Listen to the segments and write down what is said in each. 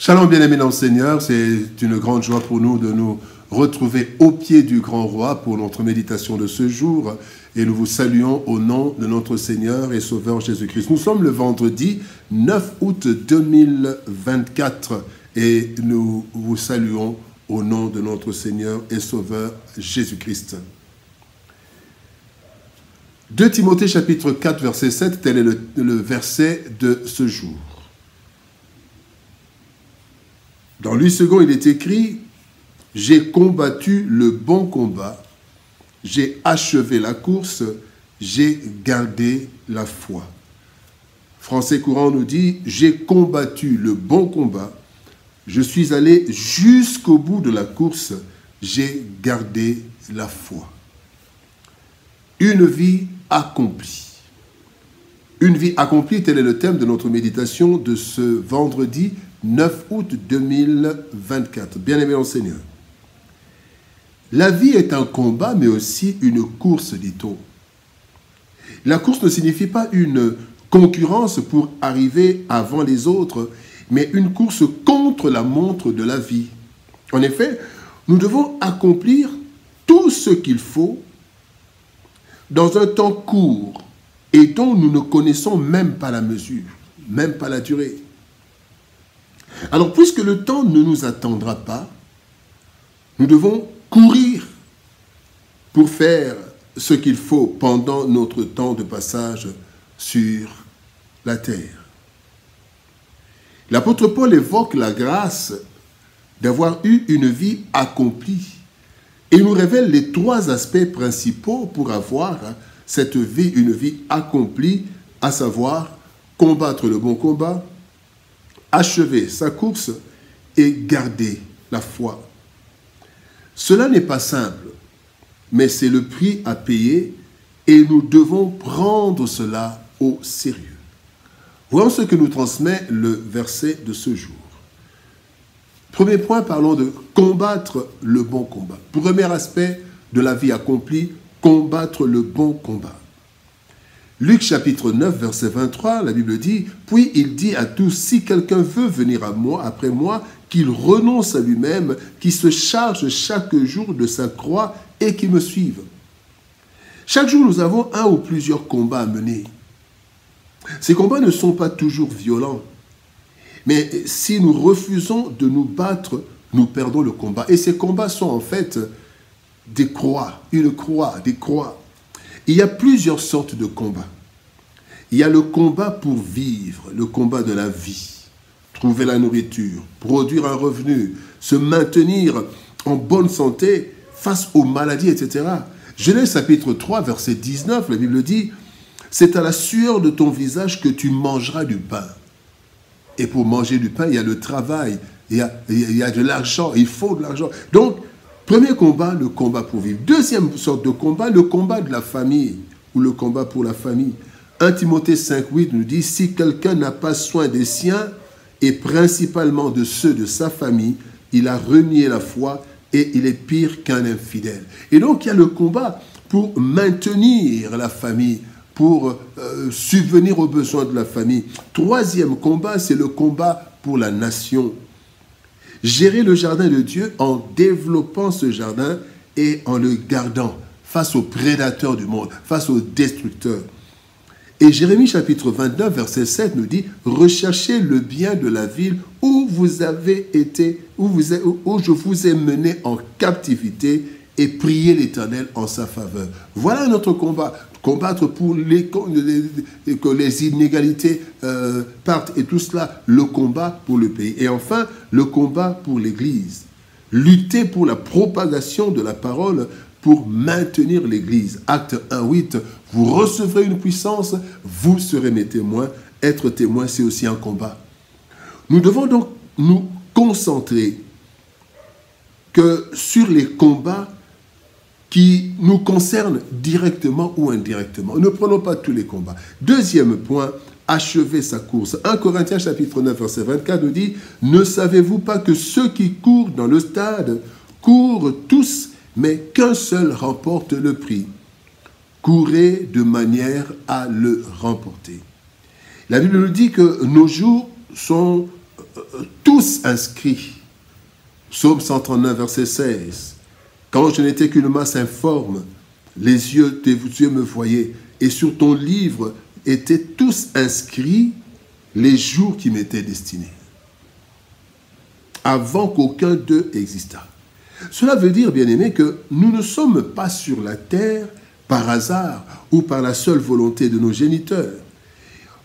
Shalom bien-aimés dans le Seigneur, c'est une grande joie pour nous de nous retrouver au pied du grand roi pour notre méditation de ce jour et nous vous saluons au nom de notre Seigneur et Sauveur Jésus-Christ. Nous sommes le vendredi 9 août 2024 et nous vous saluons au nom de notre Seigneur et Sauveur Jésus-Christ. 2 Timothée chapitre 4 verset 7, tel est le verset de ce jour. Dans lui second, il est écrit « J'ai combattu le bon combat, j'ai achevé la course, j'ai gardé la foi. » Français courant nous dit « J'ai combattu le bon combat, je suis allé jusqu'au bout de la course, j'ai gardé la foi. » Une vie accomplie. Une vie accomplie, tel est le thème de notre méditation de ce vendredi 9 août 2024. Bien-aimé en Seigneur. La vie est un combat, mais aussi une course, dit-on. La course ne signifie pas une concurrence pour arriver avant les autres, mais une course contre la montre de la vie. En effet, nous devons accomplir tout ce qu'il faut dans un temps court et dont nous ne connaissons même pas la mesure, même pas la durée. Alors, puisque le temps ne nous attendra pas, nous devons courir pour faire ce qu'il faut pendant notre temps de passage sur la terre. L'apôtre Paul évoque la grâce d'avoir eu une vie accomplie et nous révèle les trois aspects principaux pour avoir cette vie, une vie accomplie, à savoir combattre le bon combat, achever sa course et garder la foi. Cela n'est pas simple, mais c'est le prix à payer et nous devons prendre cela au sérieux. Voyons ce que nous transmet le verset de ce jour. Premier point, parlons de combattre le bon combat. Premier aspect de la vie accomplie, combattre le bon combat. Luc chapitre 9, verset 23, la Bible dit « Puis il dit à tous, si quelqu'un veut venir à moi, après moi, qu'il renonce à lui-même, qu'il se charge chaque jour de sa croix et qu'il me suive. » Chaque jour, nous avons un ou plusieurs combats à mener. Ces combats ne sont pas toujours violents. Mais si nous refusons de nous battre, nous perdons le combat. Et ces combats sont en fait des croix, une croix, des croix. Il y a plusieurs sortes de combats. Il y a le combat pour vivre, le combat de la vie. Trouver la nourriture, produire un revenu, se maintenir en bonne santé face aux maladies, etc. Genèse chapitre 3, verset 19, la Bible dit « C'est à la sueur de ton visage que tu mangeras du pain. » Et pour manger du pain, il y a le travail, il y a de l'argent, il faut de l'argent. Donc, premier combat, le combat pour vivre. Deuxième sorte de combat, le combat de la famille, ou le combat pour la famille. 1 Timothée 5, 8 nous dit, si quelqu'un n'a pas soin des siens, et principalement de ceux de sa famille, il a renié la foi et il est pire qu'un infidèle. Et donc, il y a le combat pour maintenir la famille, pour subvenir aux besoins de la famille. Troisième combat, c'est le combat pour la nation. Gérer le jardin de Dieu en développant ce jardin et en le gardant face aux prédateurs du monde, face aux destructeurs. Et Jérémie chapitre 29, verset 7 nous dit « Recherchez le bien de la ville où vous avez été, où je vous ai mené en captivité et priez l'Éternel en sa faveur. » Voilà notre combat. Combattre pour que les inégalités partent et tout cela, le combat pour le pays. Et enfin, le combat pour l'Église. Lutter pour la propagation de la parole pour maintenir l'Église. Acte 1, 8, vous recevrez une puissance, vous serez mes témoins. Être témoin, c'est aussi un combat. Nous devons donc nous concentrer que sur les combats qui nous concernent directement ou indirectement. Ne prenons pas tous les combats. Deuxième point, achever sa course. 1 Corinthiens chapitre 9, verset 24 nous dit « Ne savez-vous pas que ceux qui courent dans le stade courent tous, mais qu'un seul remporte le prix. Courez de manière à le remporter. » La Bible nous dit que nos jours sont tous inscrits. Psaume 139, verset 16. Quand je n'étais qu'une masse informe, les yeux de tes yeux me voyaient, et sur ton livre étaient tous inscrits les jours qui m'étaient destinés, avant qu'aucun d'eux existât. Cela veut dire, bien-aimés, que nous ne sommes pas sur la terre par hasard ou par la seule volonté de nos géniteurs.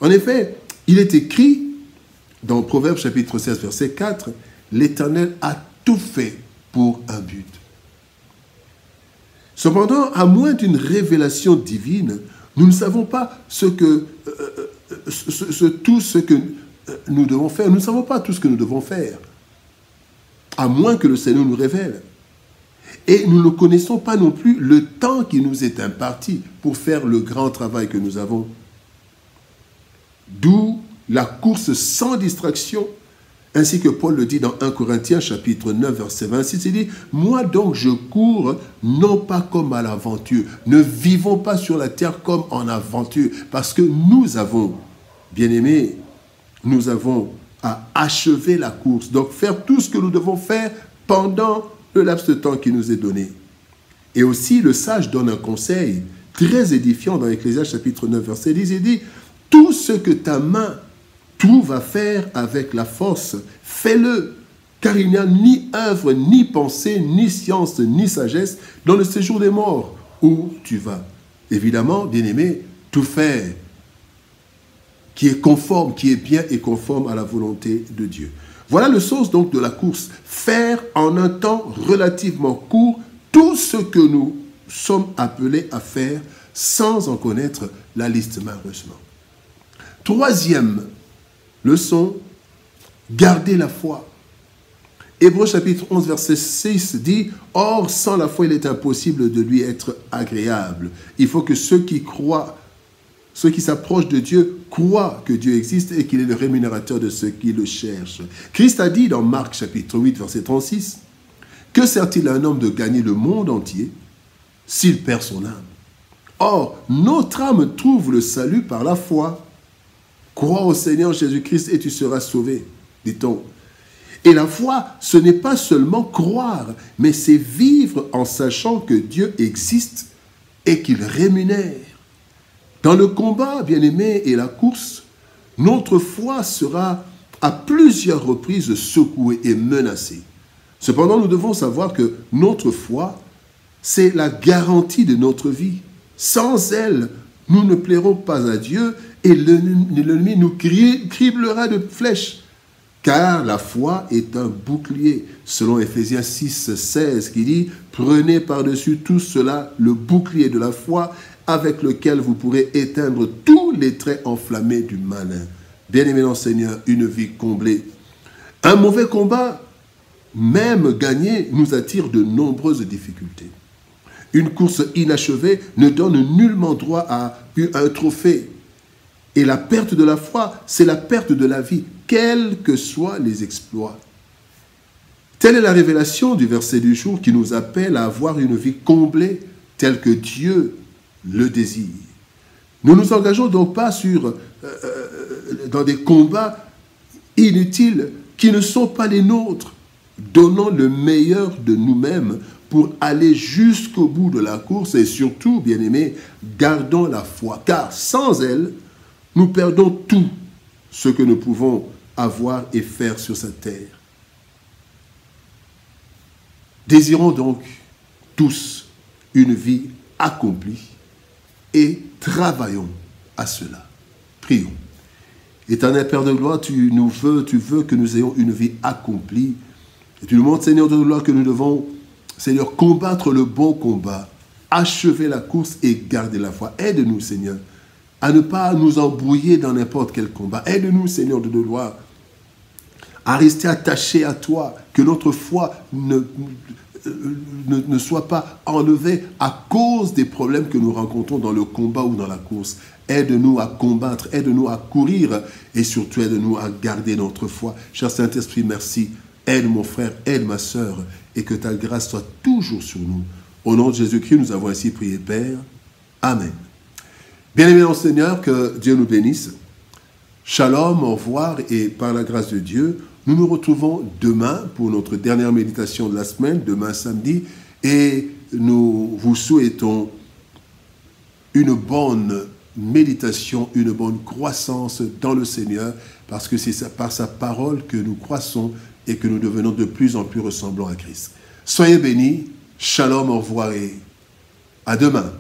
En effet, il est écrit dans Proverbes chapitre 16, verset 4, « L'Éternel a tout fait pour un but ». Cependant, à moins d'une révélation divine, nous ne savons pas tout ce que nous devons faire. Nous ne savons pas tout ce que nous devons faire, à moins que le Seigneur nous révèle. Et nous ne connaissons pas non plus le temps qui nous est imparti pour faire le grand travail que nous avons. D'où la course sans distraction, ainsi que Paul le dit dans 1 Corinthiens chapitre 9, verset 26, il dit « Moi donc je cours, non pas comme à l'aventure. Ne vivons pas sur la terre comme en aventure, parce que nous avons, bien-aimés, nous avons à achever la course. Donc faire tout ce que nous devons faire pendant le laps de temps qui nous est donné. » Et aussi, le sage donne un conseil très édifiant dans Ecclésiaste chapitre 9, verset 10, il dit « Tout ce que ta main trouve à faire avec la force, fais-le, car il n'y a ni œuvre, ni pensée, ni science, ni sagesse dans le séjour des morts où tu vas. » Évidemment, bien-aimé, tout faire qui est conforme, qui est bien et conforme à la volonté de Dieu. Voilà le sens donc de la course. Faire en un temps relativement court tout ce que nous sommes appelés à faire sans en connaître la liste malheureusement. Troisième leçon, garder la foi. Hébreux chapitre 11, verset 6 dit « Or, sans la foi, il est impossible de lui être agréable. Il faut que ceux qui croient, ceux qui s'approchent de Dieu, croient que Dieu existe et qu'il est le rémunérateur de ceux qui le cherchent. » Christ a dit dans Marc chapitre 8, verset 36, « Que sert-il à un homme de gagner le monde entier s'il perd son âme? Or, notre âme trouve le salut par la foi. Crois au Seigneur Jésus-Christ et tu seras sauvé, dit-on. Et la foi, ce n'est pas seulement croire, mais c'est vivre en sachant que Dieu existe et qu'il rémunère. Dans le combat, bien-aimé, et la course, notre foi sera à plusieurs reprises secouée et menacée. Cependant, nous devons savoir que notre foi, c'est la garantie de notre vie. Sans elle, nous ne plairons pas à Dieu et l'ennemi nous criblera de flèches. Car la foi est un bouclier, selon Éphésiens 6, 16, qui dit « Prenez par-dessus tout cela le bouclier de la foi, avec lequel vous pourrez éteindre tous les traits enflammés du malin. » Bien-aimé dans le Seigneur, une vie comblée. Un mauvais combat, même gagné, nous attire de nombreuses difficultés. Une course inachevée ne donne nullement droit à un trophée. Et la perte de la foi, c'est la perte de la vie, quels que soient les exploits. Telle est la révélation du verset du jour qui nous appelle à avoir une vie comblée telle que Dieu le désire. Nous ne nous engageons donc pas dans des combats inutiles qui ne sont pas les nôtres. Donnons le meilleur de nous-mêmes pour aller jusqu'au bout de la course et surtout, bien-aimés, gardons la foi. Car sans elle, nous perdons tout ce que nous pouvons avoir et faire sur cette terre. Désirons donc tous une vie accomplie et travaillons à cela. Prions. Éternel Père de gloire, tu veux que nous ayons une vie accomplie. Et tu nous montres, Seigneur de gloire, que nous devons, Seigneur, combattre le bon combat, achever la course et garder la foi. Aide-nous, Seigneur, à ne pas nous embrouiller dans n'importe quel combat. Aide-nous, Seigneur de gloire, à rester attachés à toi, que notre foi ne soit pas enlevée à cause des problèmes que nous rencontrons dans le combat ou dans la course. Aide-nous à combattre, aide-nous à courir et surtout aide-nous à garder notre foi. Cher Saint-Esprit, merci. Aide mon frère, aide ma sœur et que ta grâce soit toujours sur nous. Au nom de Jésus-Christ, nous avons ainsi prié, Père. Amen. Bien-aimés dans le Seigneur, que Dieu nous bénisse. Shalom, au revoir et par la grâce de Dieu, Nous nous retrouvons demain pour notre dernière méditation de la semaine, demain samedi, et nous vous souhaitons une bonne méditation, une bonne croissance dans le Seigneur, parce que c'est par sa parole que nous croissons et que nous devenons de plus en plus ressemblants à Christ. Soyez bénis, shalom, au revoir et à demain.